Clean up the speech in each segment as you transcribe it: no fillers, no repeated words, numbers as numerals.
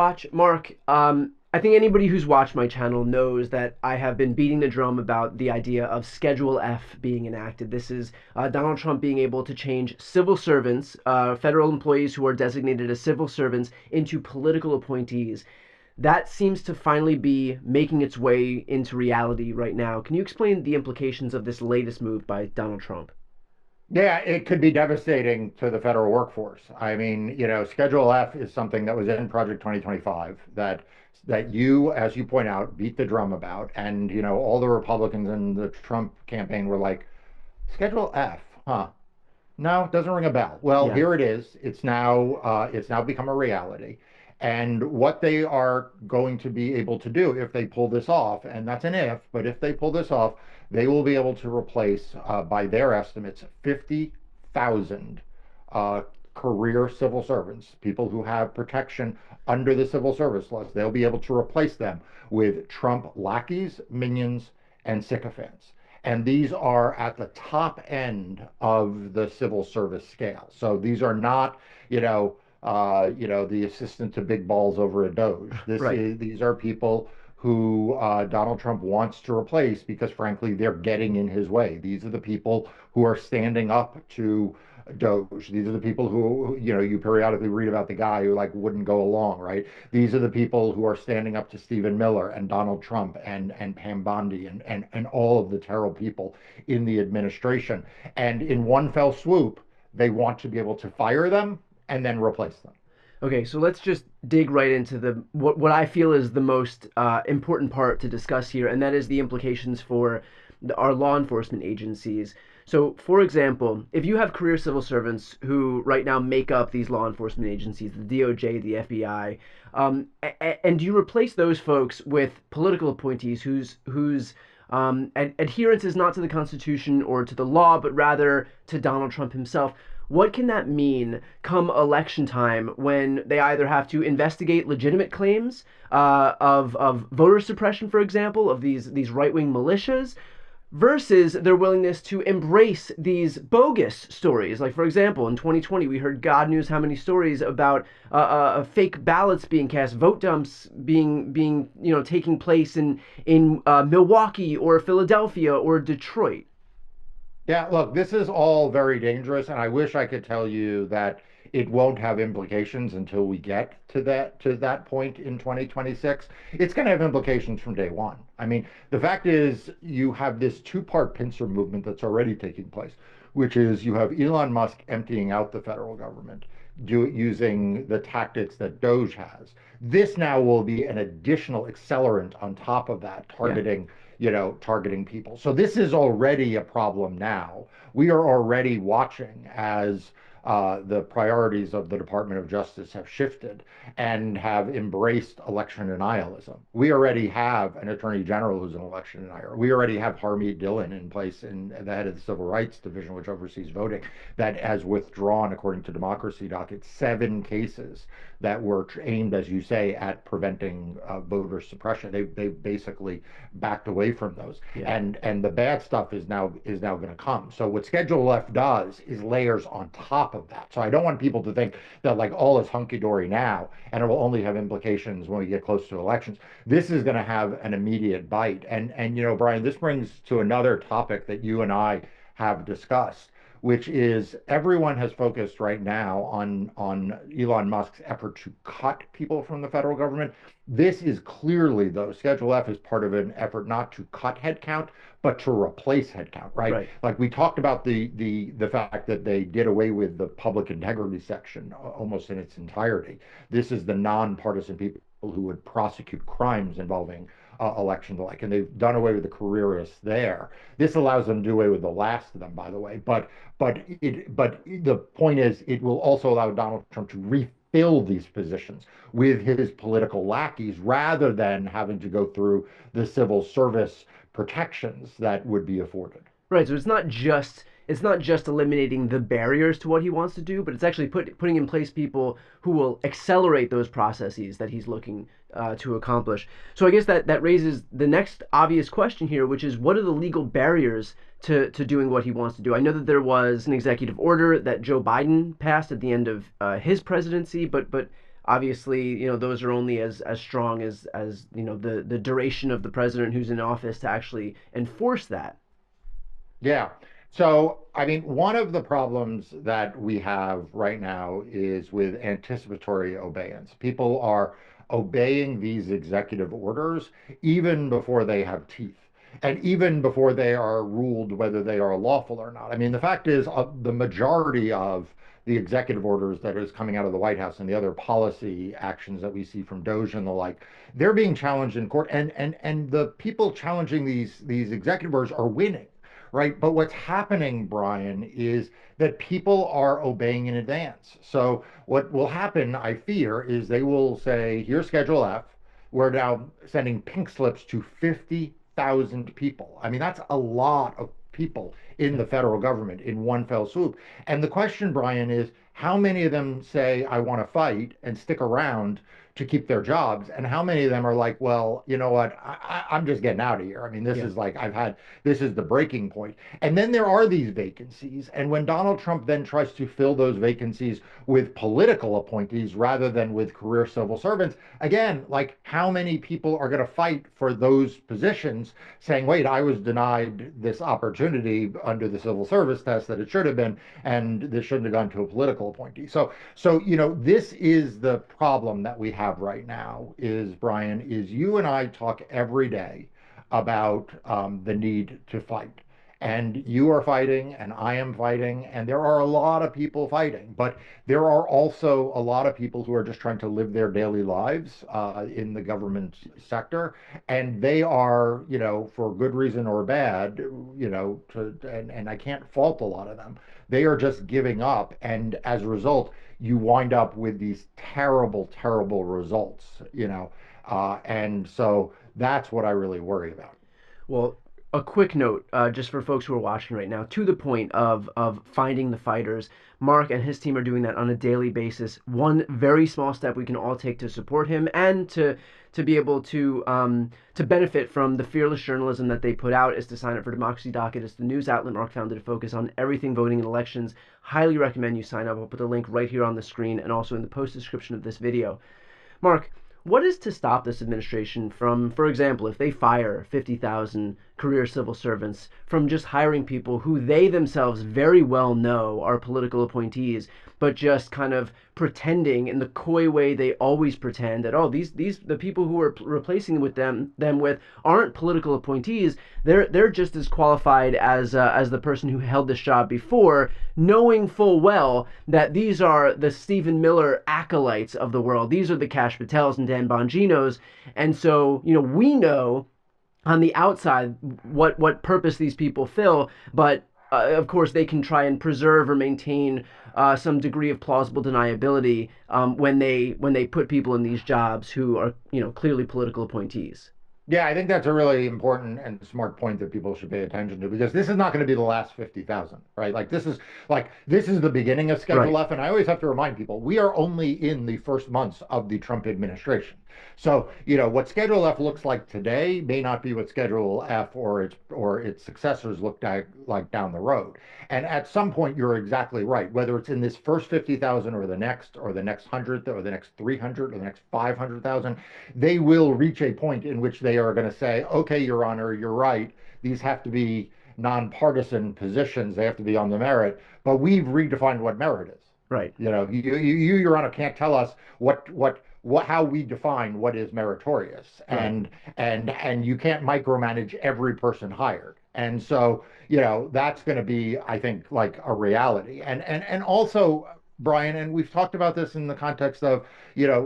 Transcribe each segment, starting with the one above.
Watch Mark. I think anybody who's watched my channel knows that I have been beating the drum about the idea of Schedule F being enacted. This is Donald Trump being able to change civil servants, federal employees who are designated as civil servants, into political appointees. That seems to finally be making its way into reality right now. Can you explain the implications of this latest move by Donald Trump? Yeah, it could be devastating to the federal workforce. I mean, Schedule F is something that was in Project 2025 that you, as you point out, beat the drum about. And, all the Republicans in the Trump campaign were like, Schedule F, huh? No, it doesn't ring a bell. Well, Yeah. here it is. It's now become a reality. And what they are going to be able to do if they pull this off, and that's an if, but if they pull this off, they will be able to replace, by their estimates, 50,000 uh, career civil servants, people who have protection under the civil service laws. They'll be able to replace them with Trump lackeys, minions, and sycophants. And these are at the top end of the civil service scale. So these are not, the assistant to big balls over a Doge. Right. These are people who Donald Trump wants to replace because, frankly, they're getting in his way. These are the people who are standing up to Doge. These are the people who, you periodically read about the guy who like wouldn't go along, right? These are the people who are standing up to Stephen Miller and Donald Trump and Pam Bondi and all of the terrible people in the administration. And in one fell swoop, they want to be able to fire them and then replace them. Okay, so let's just dig right into the what I feel is the most important part to discuss here, and that is the implications for our law enforcement agencies. So, for example, if you have career civil servants who right now make up these law enforcement agencies, the DOJ, the FBI, and you replace those folks with political appointees whose adherence is not to the Constitution or to the law, but rather to Donald Trump himself. What can that mean come election time when they either have to investigate legitimate claims of voter suppression, for example, of these right wing militias, versus their willingness to embrace these bogus stories? Like, for example, in 2020, we heard God knows how many stories about fake ballots being cast, vote dumps being taking place in Milwaukee or Philadelphia or Detroit. Yeah, look, this is all very dangerous, and I wish I could tell you that it won't have implications until we get to that point in 2026. It's going to have implications from day one. I mean, the fact is you have this two-part pincer movement that's already taking place, which is you have Elon Musk emptying out the federal government, using the tactics that Doge has. This now will be an additional accelerant on top of that, Yeah. targeting people. So this is already a problem now. We are already watching as the priorities of the Department of Justice have shifted and have embraced election denialism. We already have an attorney general who's an election denier. We already have Harmeet Dillon in place in the head of the Civil Rights Division, which oversees voting, that has withdrawn, according to Democracy Docket, 7 cases that were aimed, as you say, at preventing voter suppression. They basically backed away from those, Yeah. and the bad stuff is now going to come. So what Schedule F does is layers on top of that. So I don't want people to think that like all is hunky dory now, and it will only have implications when we get close to elections. This is going to have an immediate bite, and Brian, this brings to another topic that you and I have discussed, which is everyone has focused right now on Elon Musk's effort to cut people from the federal government. This is clearly, though, Schedule F is part of an effort not to cut headcount, but to replace headcount, right? Right. Like we talked about the fact that they did away with the public integrity section almost in its entirety. This is the nonpartisan people who would prosecute crimes involving elections alike, and they've done away with the careerists there. This allows them to do away with the last of them, by the way. But the point is, it will also allow Donald Trump to refill these positions with his political lackeys rather than having to go through the civil service protections that would be afforded. Right. So it's not just eliminating the barriers to what he wants to do, but it's actually putting in place people who will accelerate those processes that he's looking to accomplish. So I guess that raises the next obvious question here, which is what are the legal barriers to doing what he wants to do? I know that there was an executive order that Joe Biden passed at the end of his presidency, but obviously, those are only as strong as the duration of the president who's in office to actually enforce that. Yeah. So, I mean, one of the problems that we have right now is with anticipatory obeyance. People are obeying these executive orders even before they have teeth and even before they are ruled whether they are lawful or not. I mean, the fact is, the majority of the executive orders that is coming out of the White House and the other policy actions that we see from Doge and the like, they're being challenged in court, and the people challenging these executive orders are winning, right? But what's happening, Brian, is that people are obeying in advance. So what will happen, I fear, is they will say, here's Schedule F. We're now sending pink slips to 50,000 people. I mean, that's a lot of people in Yeah. the federal government in one fell swoop. And the question, Brian, is how many of them say, I want to fight and stick around to keep their jobs? And how many of them are like, well, you know what? I'm just getting out of here. I mean, this Yeah. is like, this is the breaking point. And then there are these vacancies. And when Donald Trump then tries to fill those vacancies with political appointees rather than with career civil servants, again, like how many people are going to fight for those positions saying, wait, I was denied this opportunity under the civil service test that it should have been, and this shouldn't have gone to a political appointee. So, this is the problem that we have right now is, Brian, is you and I talk every day about the need to fight. And you are fighting, and I am fighting, and there are a lot of people fighting. But there are also a lot of people who are just trying to live their daily lives in the government sector. And they are, for good reason or bad, and I can't fault a lot of them. They are just giving up. And as a result, you wind up with these terrible, terrible results. And so that's what I really worry about. Well, a quick note, just for folks who are watching right now, to the point of finding the fighters. Mark and his team are doing that on a daily basis. One very small step we can all take to support him and to be able to benefit from the fearless journalism that they put out is to sign up for Democracy Docket. It's the news outlet Mark founded to focus on everything voting and elections. Highly recommend you sign up. I'll put the link right here on the screen and also in the post description of this video. Mark, what is to stop this administration from, for example, if they fire 50,000 career civil servants, from just hiring people who they themselves very well know are political appointees, but just kind of pretending in the coy way they always pretend that, oh, these the people who are replacing them with aren't political appointees. They're just as qualified as the person who held this job before, knowing full well that these are the Stephen Miller acolytes of the world. These are the Cash Patels and Dan Bonginos. And so, we know on the outside what purpose these people fill, but of course they can try and preserve or maintain some degree of plausible deniability when they put people in these jobs who are clearly political appointees. Yeah, I think that's a really important and smart point that people should pay attention to because this is not going to be the last 50,000, right? Like this is the beginning of Right. Schedule F, and I always have to remind people we are only in the first months of the Trump administration. So, what Schedule F looks like today may not be what Schedule F or its successors look like down the road. And at some point, you're exactly right. Whether it's in this first 50,000 or the next 100th or the next 300 or the next 500,000, they will reach a point in which they are going to say, okay, Your Honor, you're right. These have to be nonpartisan positions. They have to be on the merit. But we've redefined what merit is. Right. Your Honor, can't tell us how we define what is meritorious, Right. and you can't micromanage every person hired. And so, that's going to be, I think, like a reality. And also, Brian, and we've talked about this in the context of,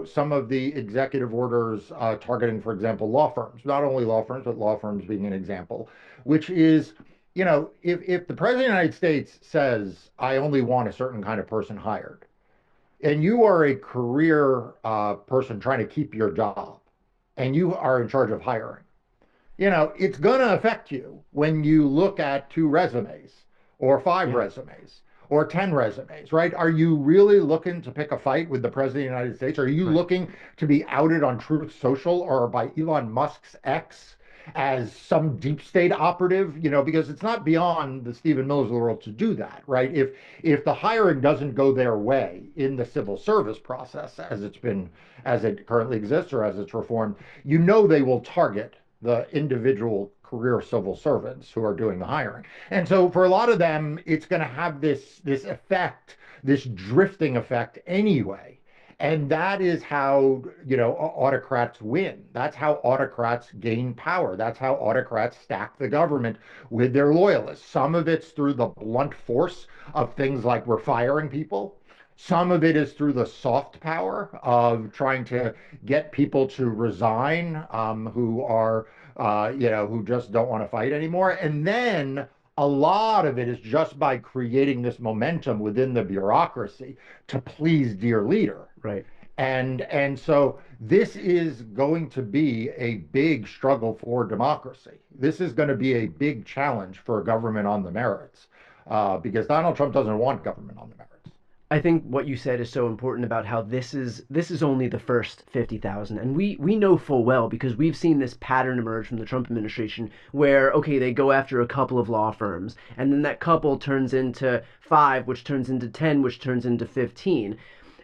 some of the executive orders targeting, for example, law firms, not only law firms, but law firms being an example, which is, if the president of the United States says, I only want a certain kind of person hired, and you are a career person trying to keep your job, and you are in charge of hiring, it's going to affect you when you look at two resumes or five Yeah. resumes or 10 resumes, right? Are you really looking to pick a fight with the president of the United States? Are you Right. looking to be outed on Truth Social or by Elon Musk's X? as some deep state operative, because it's not beyond the Stephen Millers of the world to do that, right? If the hiring doesn't go their way in the civil service process as it currently exists or as it's reformed, they will target the individual career civil servants who are doing the hiring. And so for a lot of them, it's going to have this effect, this drifting effect anyway. And that is how, autocrats win. That's how autocrats gain power. That's how autocrats stack the government with their loyalists. Some of it's through the blunt force of things like we're firing people. Some of it is through the soft power of trying to get people to resign, who just don't want to fight anymore. And then a lot of it is just by creating this momentum within the bureaucracy to please dear leader. Right. And so this is going to be a big struggle for democracy. This is going to be a big challenge for government on the merits, because Donald Trump doesn't want government on the merits. I think what you said is so important about how this is only the first 50,000, and we know full well because we've seen this pattern emerge from the Trump administration where okay they go after a couple of law firms and then that couple turns into 5, which turns into 10, which turns into 15,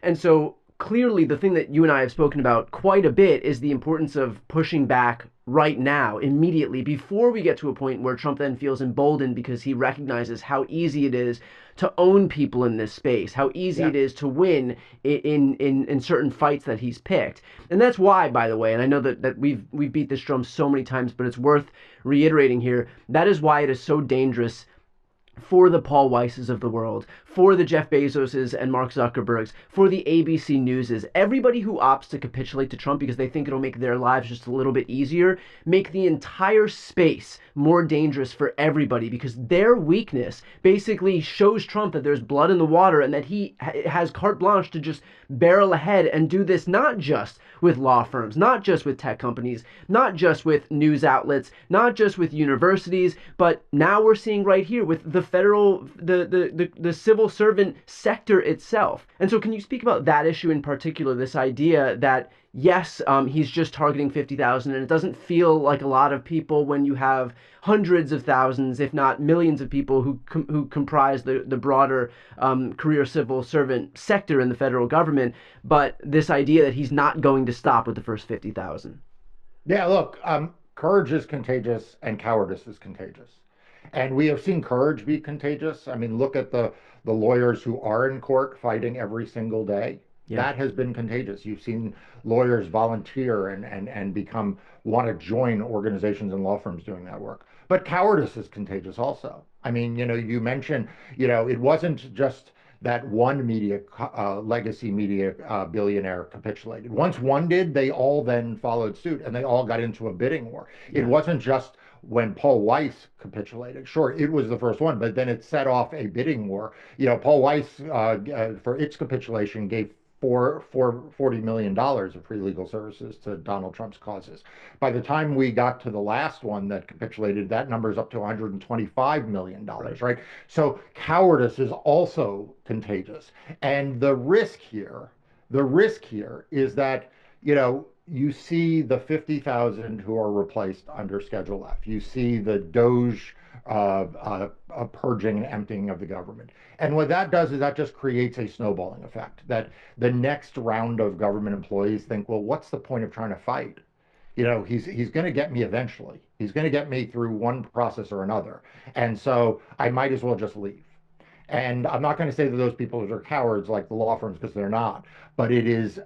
and so clearly the thing that you and I have spoken about quite a bit is the importance of pushing back right now, immediately, before we get to a point where Trump then feels emboldened because he recognizes how easy it is to own people in this space, how easy Yeah. it is to win in certain fights that he's picked. And that's why, by the way, and I know that we've beat this drum so many times, but it's worth reiterating here, that is why it is so dangerous for the Paul Weisses of the world, for the Jeff Bezoses and Mark Zuckerbergs, for the ABC Newses, everybody who opts to capitulate to Trump because they think it'll make their lives just a little bit easier, make the entire space more dangerous for everybody because their weakness basically shows Trump that there's blood in the water and that he has carte blanche to just barrel ahead and do this not just with law firms, not just with tech companies, not just with news outlets, not just with universities, but now we're seeing right here with the federal, the civil servant sector itself. And so can you speak about that issue in particular, this idea that yes, he's just targeting 50,000, and it doesn't feel like a lot of people when you have hundreds of thousands, if not millions of people who comprise the broader career civil servant sector in the federal government, but this idea that he's not going to stop with the first 50,000. Yeah, look, courage is contagious and cowardice is contagious. And we have seen courage be contagious. I mean, look at the lawyers who are in court fighting every single day. Yeah. That has been contagious. You've seen lawyers volunteer and become want to join organizations and law firms doing that work. But cowardice is contagious also. I mean, you mentioned, it wasn't just that one legacy media billionaire capitulated. Once one did, they all then followed suit and they all got into a bidding war. It Yeah. wasn't just when Paul Weiss capitulated. Sure, it was the first one, but then it set off a bidding war. Paul Weiss, for its capitulation, gave $40 million of free legal services to Donald Trump's causes. By the time we got to the last one that capitulated, that number is up to $125 million, Right. right? So cowardice is also contagious. And the risk here is that, you see the 50,000 who are replaced under Schedule F. You see the Doge purging and emptying of the government. And what that does is that just creates a snowballing effect that the next round of government employees think, well, what's the point of trying to fight? He's going to get me eventually. He's going to get me through one process or another. And so I might as well just leave. And I'm not going to say that those people are cowards like the law firms because they're not, but it is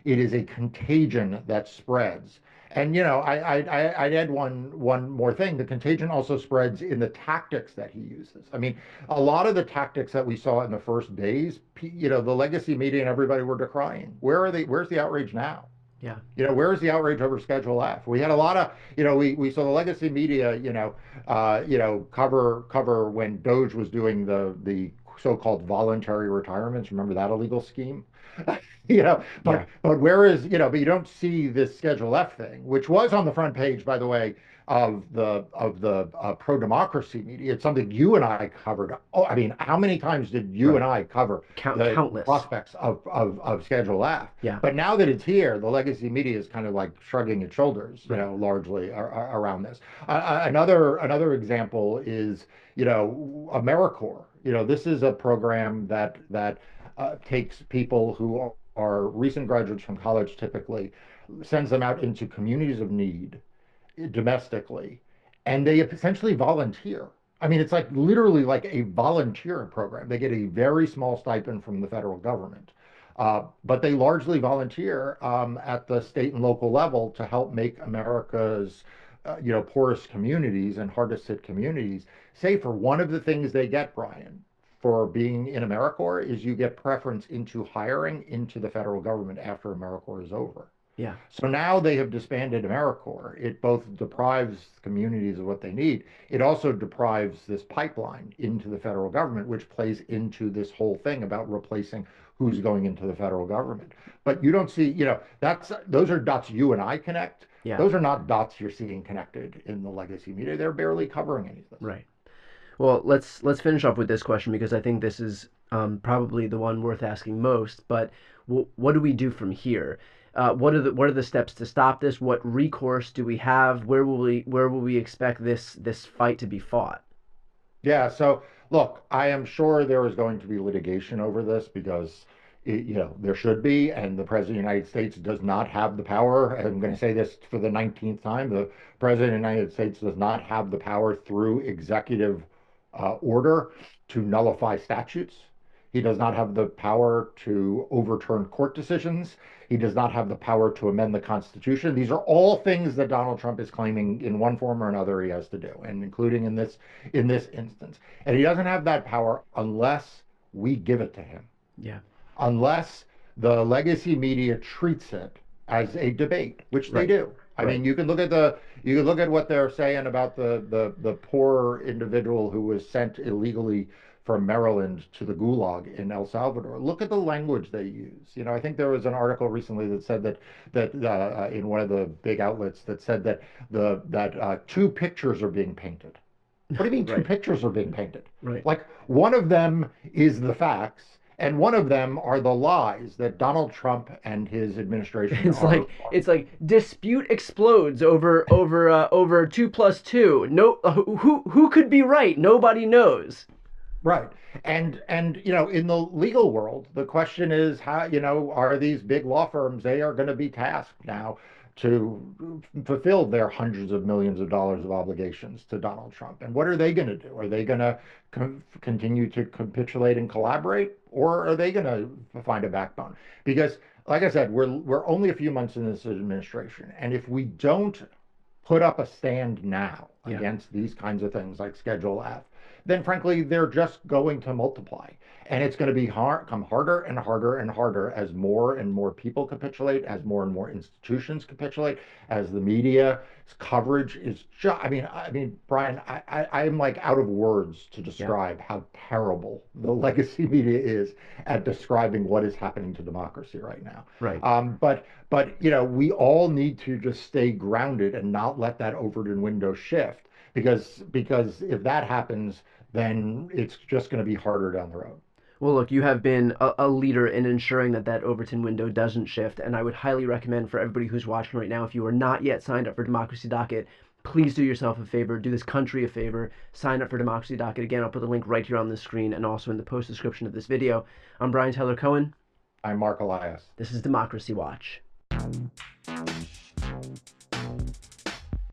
a contagion that spreads. And I'd add one more thing. The contagion also spreads in the tactics that he uses. I mean, a lot of the tactics that we saw in the first days, the legacy media and everybody were decrying. Where are they? Where's the outrage now? Yeah. Where is the outrage over Schedule F? We had a lot of, we saw the legacy media, cover when Doge was doing the so-called voluntary retirements. Remember that illegal scheme? Yeah. But where is, but you don't see this Schedule F thing, which was on the front page, by the way, of the pro democracy media. It's something you and I covered. Oh, I mean, how many times did you and Right. I cover the Countless. prospects of Schedule F? Yeah. But now that it's here, the legacy media is kind of like shrugging its shoulders, Right. largely around this. Another example is, AmeriCorps. This is a program that takes people who are recent graduates from college, typically, sends them out into communities of need domestically, and they essentially volunteer. I mean, it's like literally like a volunteering program. They get a very small stipend from the federal government, but they largely volunteer at the state and local level to help make America's, poorest communities and hardest hit communities safer. One of the things they get, Brian, for being in AmeriCorps is you get preference into hiring into the federal government after AmeriCorps is over. Yeah. So now they have disbanded AmeriCorps. It both deprives communities of what they need. It also deprives this pipeline into the federal government, which plays into this whole thing about replacing who's going into the federal government. But you don't see, those are dots you and I connect. Yeah. Those are not dots you're seeing connected in the legacy media. They're barely covering any of this. Right. Well, let's finish off with this question because I think this is probably the one worth asking most. But what do we do from here? What are the steps to stop this? What recourse do we have? Where will we expect this fight to be fought? Yeah, so look, I am sure there is going to be litigation over this because there should be, and the President of the United States does not have the power. I'm going to say this for the 19th time. The President of the United States does not have the power through executive order to nullify statutes. He does not have the power to overturn court decisions. He does not have the power to amend the Constitution. These are all things that Donald Trump is claiming in one form or another he has to do, and including in this instance. And he doesn't have that power unless we give it to him, Yeah. unless the legacy media treats it as a debate, which they Right. do. I Right. mean, you can look at what they're saying about the poor individual who was sent illegally from Maryland to the Gulag in El Salvador. Look at the language they use. I think there was an article recently that said that in one of the big outlets that said that two pictures are being painted. What do you mean two Right. pictures are being painted? Right. Like one of them is the facts, and one of them are the lies that Donald Trump and his administration It's are. like it's like dispute explodes over 2 plus 2. No, who could be right? Nobody knows. Right. And in the legal world, the question is how, are these big law firms, they are going to be tasked now to fulfill their hundreds of millions of dollars of obligations to Donald Trump. And what are they going to do? Are they going to continue to capitulate and collaborate, or are they going to find a backbone? Because, like I said, we're only a few months in this administration, and if we don't put up a stand now Yeah. against these kinds of things like Schedule F, then frankly, they're just going to multiply. And it's going to come harder and harder and harder as more and more people capitulate, as more and more institutions capitulate, as the media's coverage is just, I mean, Brian, I'm like out of words to Yeah. describe how terrible the legacy media is at describing what is happening to democracy right now. Right. But we all need to just stay grounded and not let that Overton window shift because if that happens, then it's just going to be harder down the road. Well, look, you have been a leader in ensuring that Overton window doesn't shift, and I would highly recommend for everybody who's watching right now, if you are not yet signed up for Democracy Docket, please do yourself a favor, do this country a favor, sign up for Democracy Docket. Again, I'll put the link right here on the screen and also in the post description of this video. I'm Brian Tyler Cohen. I'm Marc Elias. This is Democracy Watch.